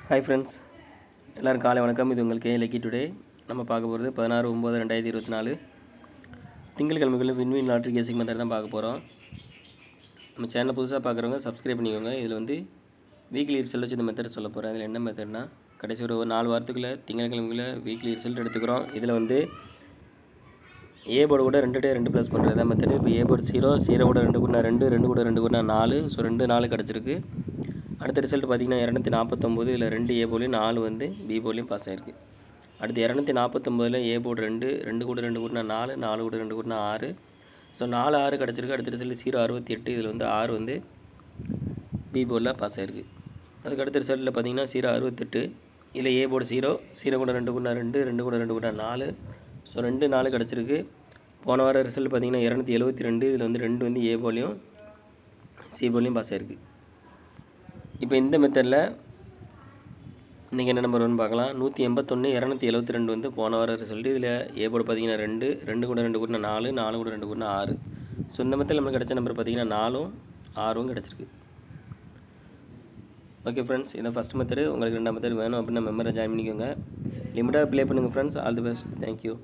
Hi friends, எல்லோரும் காலை வணக்கம். இது உங்கள் லக்கி டுடே. நம்ம பார்க்க போகிறது 16/9/2024 திங்கட்கிழமைக்குள்ள வின்வின் லாட்ரி கேசிங் மெத்தட் தான் பார்க்க போகிறோம். நம்ம சேனலை புதுசாக பார்க்குறவங்க சப்ஸ்கிரைப் பண்ணிக்கோங்க. இதில் வீக்லி ரிசல்ட் வச்சு இந்த மெத்தட் சொல்ல போகிறேன். இதில் என்ன மெத்தட்னா, கடைசி ஒரு 4 வாரத்துக்குள்ளே திங்கட்கிழமைக்குள்ளே வீக்லி ரிசல்ட் எடுத்துக்கிறோம். இதில் ஏ போர்டு கூட 2 ப்ளஸ் பண்ணுறது தான் மெத்தடு. இப்போ ஏ போர்டு 0 கூட 2 கூட்டினா 2, 2 கூட 2 கூட்டினா 4. ஸோ 2 4 கிடச்சிருக்கு. அடுத்த ரிசல்ட் பார்த்திங்கன்னா 249. இதில் 2 ஏ போர்ட்லையும் 4 பி போர்ட்லையும் பாஸ் ஆகிருக்கு. அடுத்து 249 ஏ போர்டு 2 கூட 2 கூட்டினா 4, 4 கூட 2 கூட்டினா 6. ஸோ 4 6 கிடச்சிருக்கு. அடுத்த ரிசல்ட் 068. இதில் 6 பி போர்டில் பாஸ் ஆகிருக்கு. அதுக்கு அடுத்த ரிசல்ட்டில் பார்த்திங்கன்னா 068. இதில் ஏ போர்டு 0 கூட 2 கூட்டினா 2, 2 கூட 2 கூட்டினா 4. ஸோ 2 4 கிடச்சிருக்கு. போன வார ரிசல்ட் பார்த்திங்கன்னா 272. இதில் 2 ஏ போர்ட்லையும் சி போர்ட்லையும் பாஸ் ஆகிருக்கு. இப்போ இந்த மெத்தடில் இன்றைக்கி என்ன நம்பர் வரும்னு பார்க்கலாம். 181 272 போன வார ரிசல்ட்டு. இதில் ஏ போர்டு பார்த்திங்கன்னா 2 கூட 2 கூட்டினா 4, 4 கூட 2 கூட்டினா 6. ஸோ இந்த மெத்தடில் நம்மளுக்கு கிடச்ச நம்பர் பார்த்திங்கன்னா 4ம் 6ம் கிடச்சிருக்கு. ஓகே ஃப்ரெண்ட்ஸ், இதை ஃபஸ்ட் மெத்தடு. உங்களுக்கு 2ஆம் மெத்தட் வேணும் அப்படின்னா மெம்பரை ஜாயின் பண்ணிக்கோங்க. லிமிட்டாக ப்ளே பண்ணுங்கள் friends. All the best. Thank you.